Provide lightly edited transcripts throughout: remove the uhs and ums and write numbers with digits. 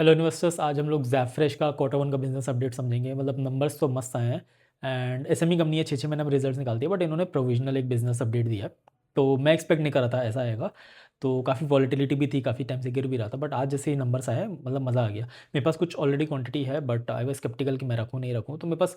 Hello investors, आज हम लोग ज़ैफ्रेश का क्वार्टर वन का बिजनेस अपडेट समझेंगे। मतलब नंबर्स तो मस्त आए हैं एंड एसएमई कंपनी है, 6 6 महीने में रिजल्ट्स निकालती है, बट इन्होंने प्रोविजनल एक बिजनेस अपडेट दिया है। तो मैं एक्सपेक्ट नहीं कर रहा था ऐसा आएगा। तो काफ़ी वॉलिटिलिटी भी थी, काफ़ी टाइम से गिर भी रहा था, बट आज जैसे ही नंबर्स आए मतलब मज़ा आ गया। मेरे पास कुछ ऑलरेडी क्वांटिटी है, बट आई वाज स्केप्टिकल कि मैं रखूँ नहीं रखूँ। तो मेरे पास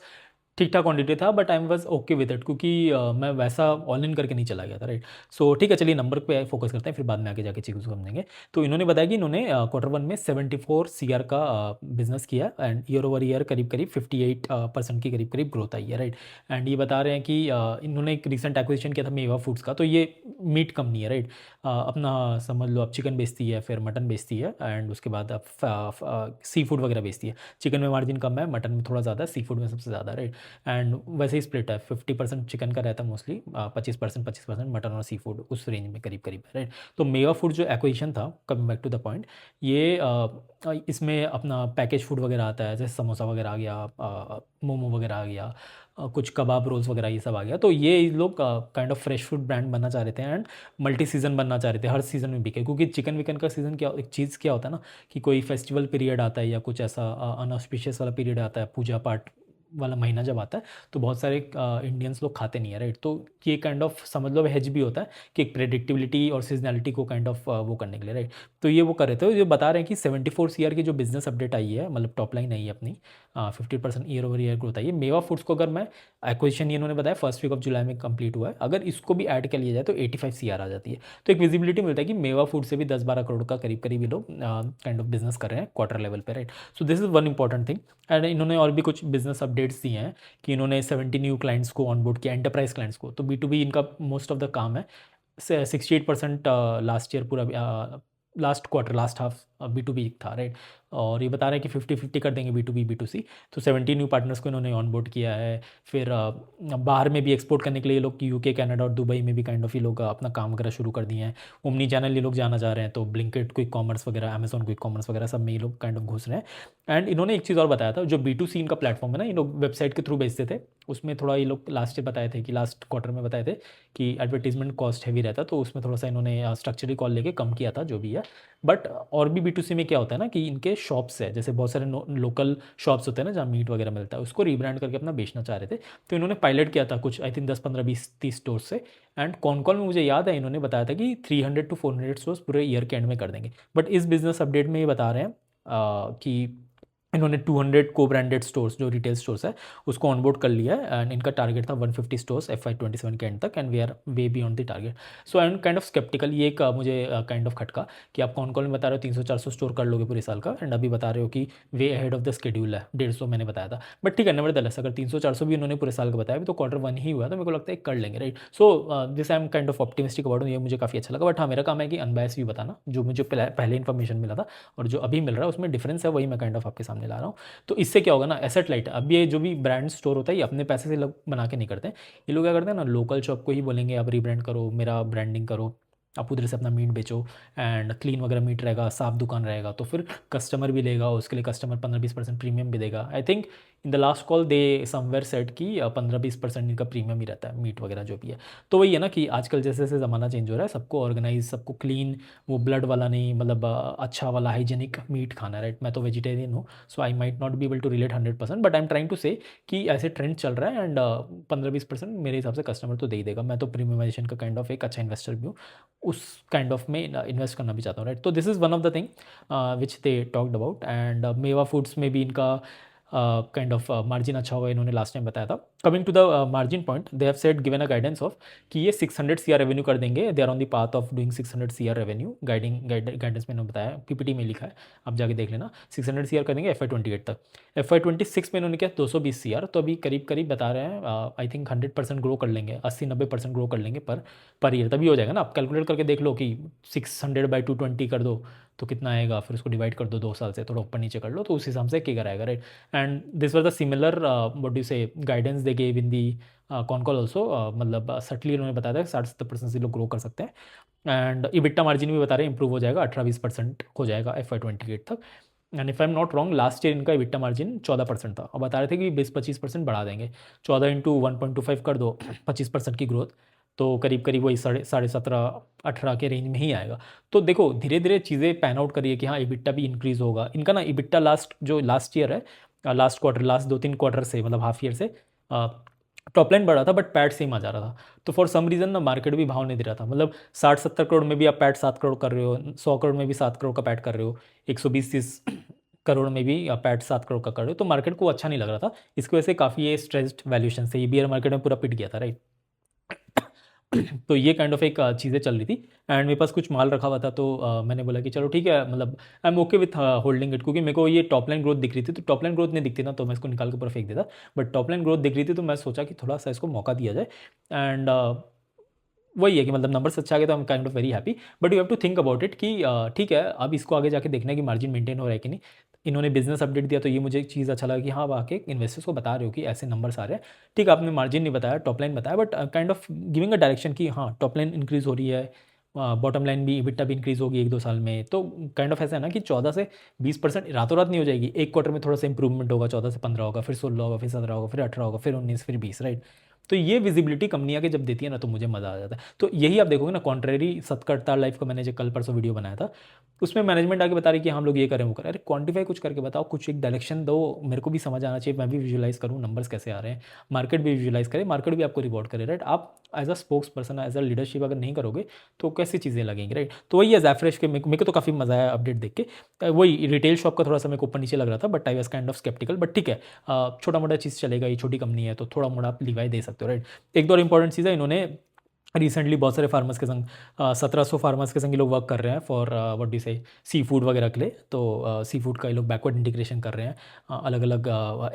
ठीक ठाक क्वांटिटी था, but I was okay with it, क्योंकि मैं वैसा ऑल इन करके नहीं चला गया था, राइट। सो ठीक है, चलिए नंबर पे फोकस करते हैं, फिर बाद में आके जाके चीज़ को समझेंगे। तो इन्होंने बताया कि इन्होंने क्वार्टर वन में 74 सीआर का बिजनेस किया एंड ईयर ओवर ईयर करीब करीब 58% की करीब करीब ग्रोथ आई है, राइट। एंड ये बता रहे हैं कि इन्होंने एक रिसेंट एक्विजिशन किया था मेवा फूड्स का। तो ये मीट कंपनी है, राइट। अपना समझ लो, आप चिकन बेचती है, फिर मटन बेचती है, एंड उसके बाद आप सी फूड वगैरह बेचती है। चिकन में मार्जिन कम है, मटन में थोड़ा ज़्यादा है, सी फूड में सबसे ज़्यादा, राइट। एंड वैसे ही स्प्लिट है, 50% चिकन का रहता है मोस्टली, 25% मटन और सी फूड, उस रेंज में करीब करीब है, राइट। तो मेवा फूड जो एक्विजिशन था, coming back to the point, ये इसमें अपना पैकेज फूड वगैरह आता है, जैसे समोसा वगैरह आ गया, मोमो वगैरह आ गया, कुछ कबाब रोल्स वगैरह ये सब आ गया। तो ये लोग kind of fresh food brand बनना चाह रहे थे एंड मल्टी सीजन बनना चाह रहे थे, हर सीज़न में बिके। क्योंकि चिकन विकन का सीज़न क्या, एक चीज़ क्या होता है ना, कि कोई फेस्टिवल पीरियड आता है या कुछ ऐसा अनऑस्पिशियस वाला पीरियड आता है, पूजा पाठ वाला महीना जब आता है, तो बहुत सारे इंडियंस लोग खाते नहीं है, राइट। तो ये काइंड ऑफ समझ लो हेज भी होता है कि एक प्रेडिक्टिबिलिटी और सीजनैलिटी को काइंड ऑफ वो करने के लिए, राइट। तो ये वो कर रहे थे। ये बता रहे हैं कि 74 सीआर की जो बिजनेस अपडेट आई है, मतलब टॉप लाइन आई है अपनी, 50% ईयर ओवर ईयर ग्रोथ आई है। मेवा फूड्स को अगर मैं एक्विजिशन, इन्होंने बताया फर्स्ट वीक ऑफ जुलाई में कंप्लीट हुआ है, अगर इसको भी ऐड कर लिया जाए तो 85 सीआर आ जाती है। तो एक विजिबिलिटी मिलता है कि मेवा फूड से भी 10 12 करोड़ का करीब करीब ये लोग काइंड ऑफ बिजनेस कर रहे हैं क्वार्टर लेवल पे, right. So this is one important thing. And इन्होंने और भी कुछ बिजनेस अपडेट्स दिए हैं कि इन्होंने 70 न्यू क्लाइंट्स को ऑनबोर्ड किया, एंटरप्राइज क्लाइंट्स को। तो B2B इनका मोस्ट ऑफ द काम है। 68% लास्ट ईयर पूरा, last quarter, last half B2B था, राइट। और ये बता रहे हैं कि 50-50 कर देंगे B2B B2C। तो 70 न्यू पार्टनर्स को इन्होंने ऑनबोर्ड किया है। फिर बाहर में भी एक्सपोर्ट करने के लिए ये लोग यूके, कनाडा और दुबई में भी काइंड ऑफ ये लोग अपना काम वगैरह शुरू कर दिए हैं। ओमनी चैनल ये लोग जाना चाह रहे हैं, तो ब्लिंकिट क्विक कॉमर्स वगैरह, अमेजॉन क्विक कॉमर्स वगैरह सब में ये लोग काइंड ऑफ घुस रहे हैं। एंड इन्होंने एक चीज़ और बताया था, जो B2C इनका प्लेटफॉर्म है ना, ये लोग वेबसाइट के थ्रू बेचते थे, उसमें थोड़ा ये लोग लास्ट ईयर बताए थे कि लास्ट क्वार्टर में बताए थे कि एडवर्टीजमेंट कॉस्ट हैवी रहता, तो उसमें थोड़ा सा इन्होंने स्ट्रक्चरली कॉल लेके कम किया था, जो भी है। बट और भी B2C में क्या होता है ना, कि इनके शॉप्स है, जैसे बहुत सारे लोकल शॉप्स होते हैं ना जहाँ मीट वगैरह मिलता है, उसको रीब्रांड करके अपना बेचना चाह रहे थे। तो इन्होंने पायलट किया था कुछ, आई थिंक 10 15 20 30 स्टोर से। एंड कौन कौन में मुझे याद है, इन्होंने बताया था कि 300 to 400 स्टोर्स पूरे ईयर के एंड में कर देंगे। बट इस बिजनेस अपडेट में ये बता रहे हैं कि इन्होंने 200 को ब्रांडेड स्टोर्स, जो रिटेल स्टोर्स है, उसको ऑनबोर्ड कर लिया है। एंड इनका टारगेट था 150 स्टोर्स FY 27 के एंड तक, and we are way beyond the target. So I am kind of sceptical. ये एक मुझे काइंड ऑफ खटका कि आप कौन कौन बता रहे हो 300 400 स्टोर कर लोगे पूरे साल का, एंड अभी बता रहे हो कि way ahead of the schedule है, 150 मैंने बताया था। बट ठीक है, नेवरदलेस अगर 300 400 भी उन्होंने पूरे साल का बताया, तो क्वार्टर वन ही हुआ, तो मेरे को लगता है कर लेंगे, right. So this I am kind of optimistic about, ये मुझे काफ़ी अच्छा लगा। बट हाँ, मेरा काम है कि अनबायस भी बताना, जो मुझे पहले इन्फॉर्मेशन मिला था और जो अभी मिल रहा है उसमें डिफरेंस है, वही मैं काइंड ऑफ आपके सामने ला रहा हूँ। तो इससे क्या होगा ना, एसेट लाइट। अब ये जो भी ब्रांड स्टोर होता है, ये अपने पैसे से लोग बना के नहीं करते हैं। ये लोग क्या करते हैं ना, लोकल शॉप को ही बोलेंगे आप रीब्रांड करो, मेरा ब्रांडिंग करो, आप उधर से अपना मीट बेचो, एंड क्लीन वगैरह मीट रहेगा, साफ दुकान रहेगा, तो फिर कस्टमर भी लेगा, उसके लिए कस्टमर 15-20% प्रीमियम भी देगा। I think in the last call they somewhere set कि 15-20% इनका प्रीमियम ही रहता है, मीट वगैरह जो भी है। तो वही है ना कि आजकल जैसे जैसे ज़माना चेंज हो रहा है, सबको ऑर्गेनाइज, सबको क्लीन, वो ब्लड वाला नहीं, मतलब अच्छा वाला हाइजेनिक मीट खाना, राइट। मैं तो वेजिटेरियन हूँ, so I might not be able to relate 100%, but I am trying to say कि ऐसे ट्रेंड चल रहा है। एंड 15-20% मेरे हिसाब से कस्टमर तो दे ही देगा। मैं तो प्रीमियमाइजेशन का काइंड ऑफ एक अच्छा इन्वेस्टर भी हूँ, उस काइंड ऑफ में इन्वेस्ट करना भी चाहता हूँ, राइट। तो this is one of the thing which they talked about. And मेवा फूड्स में भी इनका काइंड ऑफ मार्जिन अच्छा होगा, इन्होंने लास्ट टाइम बताया था। Coming to the margin point, they have said given a guidance of कि ये 600 CR रेवेन्यू कर देंगे। They are on the path of doing 600 CR revenue. Guidance में इन्होंने बताया, PPT में लिखा है, आप जाके देख लेना। 600 CR कर देंगे FY 28 तक। FY 26 में इन्होंने किया 220 CR, तो अभी करीब करीब बता रहे हैं आई थिंक 100% ग्रो कर लेंगे, 80-90% ग्रो कर लेंगे पर ईयर। तभी हो जाएगा ना, आप कैलकुलेट करके देख लो कि 600/220 कर दो तो कितना आएगा, फिर उसको डिवाइड कर दो 2 साल से, थोड़ा ऊपर नीचे कर लो, तो उस हिसाब से किगर आएगा, right. And this were the similar what you say guidance they gave in the con call also. मतलब सटली उन्होंने बताया था कि 60-70% से लोग ग्रो कर सकते हैं। एंड इबिट्टा मार्जिन भी बता रहे हैं इंप्रूव हो जाएगा, 18-20% हो जाएगा FY 28 तक। And if I am not wrong, last year इनका इबिट्टा मार्जिन 14% था, और बता रहे थे कि 20-25% बढ़ा देंगे। 14 × 1.25 कर दो, 25% की ग्रोथ, तो करीब करीब वही 17.5 के रेंज में ही आएगा। तो देखो धीरे धीरे चीज़ें पैन आउट करिए कि हाँ इबिट्टा भी इंक्रीज़ होगा इनका ना। इबिट्टा लास्ट ईयर है, लास्ट क्वार्टर, लास्ट 2-3 क्वार्टर से, मतलब हाफ ईयर से टॉप लाइन बढ़ा था बट पैट सेम आ जा रहा था। तो फॉर सम रीज़न ना मार्केट भी भाव नहीं दे रहा था, मतलब 60-70 करोड़ में भी आप पैट 7 करोड़ कर रहे हो, 100 करोड़ में भी 7 करोड़ का पैट कर रहे हो, 120-30 करोड़ में भी आप पैट 7 करोड़ का कर रहे हो, तो मार्केट को अच्छा नहीं लग रहा था। इसकी वजह से काफ़ी ये स्ट्रेस्ड वैल्यूएशन से ये बियर मार्केट में पूरा पिट गया था, राइट। तो ये काइंड ऑफ एक चीज़ें चल रही थी एंड मेरे पास कुछ माल रखा हुआ था, तो मैंने बोला कि चलो ठीक है, मतलब I am okay with holding it, क्योंकि मेरे को ये टॉप लाइन ग्रोथ दिख रही थी। तो टॉप लाइन ग्रोथ नहीं दिखती ना तो मैं इसको निकाल के पूरा फेंक देता, बट टॉप लाइन ग्रोथ दिख रही थी तो मैं सोचा कि थोड़ा सा इसको मौका दिया जाए। एंड वही है कि मतलब नंबर्स अच्छा आ गया तो I am kind of very happy, but you have to think about it कि ठीक है अब इसको आगे जाके देखना है कि मार्जिन मेंटेन हो रहा है कि नहीं। इन्होंने बिजनेस अपडेट दिया तो ये मुझे एक चीज़ अच्छा लगा कि हाँ आके इन्वेस्टर्स को बता रहे हो कि ऐसे नंबर्स आ रहे हैं। ठीक है आपने मार्जिन नहीं बताया, टॉप लाइन बताया, but kind of giving a direction कि हाँ टॉप लाइन इंक्रीज़ हो रही है, बॉटम लाइन भी, EBITDA भी इंक्रीज़ होगी 1-2 साल में। तो काइंड ऑफ ऐसा है ना कि 14 से 20% रातों रात नहीं हो जाएगी, एक क्वार्टर में थोड़ा सा इंप्रूवमेंट होगा, 14 से 15 होगा, फिर 16 होगा, फिर 17 होगा, फिर 18 होगा, फिर 19, फिर 20, राइट। तो ये विजिबिलिटी कंपनियां के जब देती है ना तो मुझे मज़ा आ जाता है। तो यही आप देखोगे ना, कॉन्ट्रेरी सतकटता लाइफ का मैंने जो कल परसों वीडियो बनाया था, उसमें मैनेजमेंट आके बता रही कि हम लोग ये करें वो करें। अरे क्वांटिफाई कुछ करके बताओ, कुछ एक डायरेक्शन दो, मेरे को भी समझ आना चाहिए, मैं भी विजुलाइज करूँ नंबर्स कैसे आ रहे हैं, मार्केट भी विजुलाइज करे, मार्केट भी आपको रिवॉर्ड करे, राइट। आप as a spokes person, as a leadership अगर नहीं करोगे तो कैसी चीज़ें लगेंगी, राइट। तो वही है ज़ैफ्रेश के, मेरे को तो काफ़ी मज़ा आया अपडेट देख के। वही रिटेल शॉप का थोड़ा सा मेरे को ऊपर नीचे लग रहा था, but I was kind of sceptical, but ठीक है छोटा मोटा चीज़ चलेगा, ये छोटी कंपनी है तो थोड़ा मोटा आप लिवाई दे सकते हो, राइट। एक दो और इंपॉर्टेंट चीज़ है, इन्होंने रिसेंटली बहुत सारे फार्मर्स के संग 1700 फार्मर्स के संग ये लोग वर्क कर रहे हैं फॉर व्हाट डू से सी फूड वगैरह के लिए। तो सी फूड का ये लोग बैकवर्ड इंटीग्रेशन कर रहे हैं, अलग अलग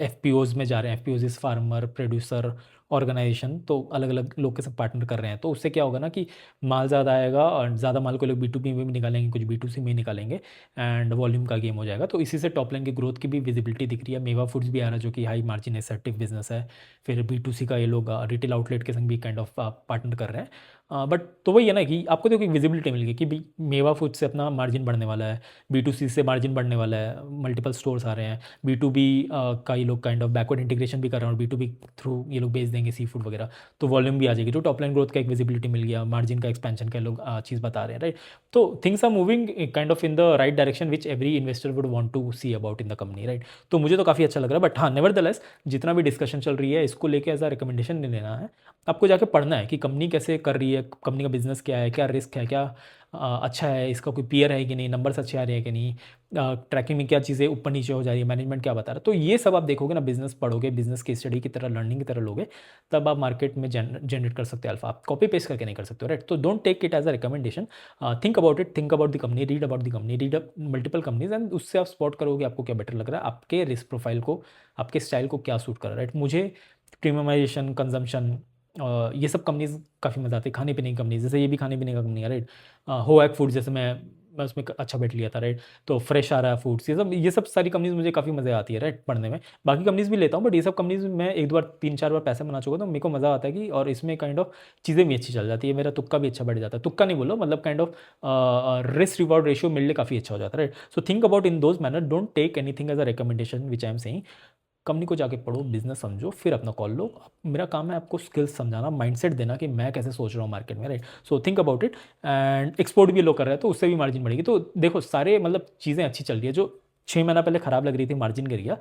FPOs में जा रहे हैं। FPOs इस फार्मर प्रोड्यूसर ऑर्गेनाइजेशन, तो अलग अलग लोग के साथ पार्टनर कर रहे हैं। तो उससे क्या होगा ना कि माल ज़्यादा आएगा और ज़्यादा माल को लोग B2B में भी निकालेंगे, कुछ B2C में निकालेंगे एंड वॉल्यूम का गेम हो जाएगा। तो इसी से टॉप लाइन की ग्रोथ की भी विजिबिलिटी दिख रही है। मेवा फूड्स भी आ रहा है जो कि हाई मार्जिन एसेटिव बिजनेस है। फिर B2C का ये लोग रिटेल आउटलेट के संग भी काइंड ऑफ पार्टनर कर रहे हैं। बट तो वही है ना कि आपको देखो एक विजिबिलिटी मिल गई कि मेवा फूड से अपना मार्जिन बढ़ने वाला है, B2C से मार्जिन बढ़ने वाला है, मल्टीपल स्टोर्स आ रहे हैं, B2B का ये लोग काइंड ऑफ बैकवर्ड इंटीग्रेशन भी कर रहे हैं और B2B थ्रू ये लोग बेच देंगे सी फूड वगैरह, तो वॉल्यूम भी आ जाएगी। तो टॉप लाइन ग्रोथ का एक विजिबिलिटी मिल गया, मार्जिन का एक्सपेंशन का लोग चीज़ बता रहे हैं, राइट। तो things are moving kind of in the right direction which every investor would want to see about in the company, right. तो मुझे तो काफ़ी अच्छा लग रहा है, बट हाँ नेवरदलेस जितना भी डिस्कशन चल रही है इसको लेके एज अ रिकमेंडेशन नहीं लेना है, आपको जाके पढ़ना है कि कंपनी कैसे कर रही है, कंपनी का बिजनेस क्या है, क्या रिस्क है, क्या अच्छा है, इसका कोई पीयर है कि नहीं, नंबर्स अच्छे आ रहे हैं कि नहीं, ट्रैकिंग में क्या चीज़ें ऊपर नीचे हो जा रही है, मैनेजमेंट क्या बता रहा है। तो ये सब आप देखोगे ना, बिजनेस पढ़ोगे, बिजनेस की स्टडी की तरह, लर्निंग की तरह लोगे, तब आप मार्केट में जनरेट कर सकते हो अल्फा। आप कॉपी पेस्ट करके नहीं कर सकते हो, राइट। तो don't take it as a recommendation, think about it, think about the company, read about the company, read multiple companies and उससे आप स्पॉट करोगे आपको क्या बेटर लग रहा है, आपके रिस्क प्रोफाइल को, आपके स्टाइल को क्या सूट कर रहा है, राइट। मुझे प्रीमियमाइजेशन, कंजम्पशन, ये सब कंपनीज काफ़ी मज़ा आती है। खाने पीने की कंपनीज, जैसे ये भी खाने पीने का कंपनी है, राइट। होएक फूड जैसे मैं उसमें अच्छा बेट लिया था, राइट। तो फ्रेश आ रहा है फूड्स, ये सब सारी कंपनीज मुझे काफ़ी मज़ा आती है, राइट, पढ़ने में। बाकी कंपनीज भी लेता हूँ बट ये सब कंपनीज मैं 1-2 बार 3-4 बार पैसे बना चुका तो मेरे को मज़ा आता है कि, और इसमें काइंड ऑफ चीज़ें भी अच्छी चल जाती है, मेरा तुक्का भी अच्छा बढ़ जाता है। तुक्का नहीं बोलो, मतलब kind of risk reward ratio मेरे लिए काफ़ी अच्छा हो जाता है, right. So think about in those manner, don't take anything as a recommendation which I am saying. Company को जाके पढ़ो, बिजनेस समझो, फिर अपना कॉल लो। मेरा काम है आपको स्किल्स समझाना, माइंडसेट देना कि मैं कैसे सोच रहा हूँ मार्केट में, right. So think about it and export भी लोग कर रहे हैं तो उससे भी मार्जिन बढ़ेगी। तो देखो सारे मतलब चीज़ें अच्छी चल रही है। जो 6 महीना पहले ख़राब लग रही थी, मार्जिन गिर गया,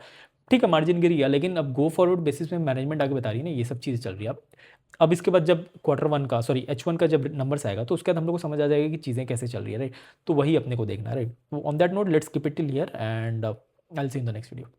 ठीक है मार्जिन गिर गया, लेकिन अब गो फॉरवर्ड बेसिस में मैनेजमेंट आगे बता रही है ना ये सब चीज़ें चल रही है। अब इसके बाद जब H1 का जब नंबर्स आएगा तो उसके बाद हम लोग को समझ आ जाएगा कि चीज़ें कैसे चल रही है, राइट। तो वही अपने को देखना है, right. On that note let's keep it till here and I will see in the next video.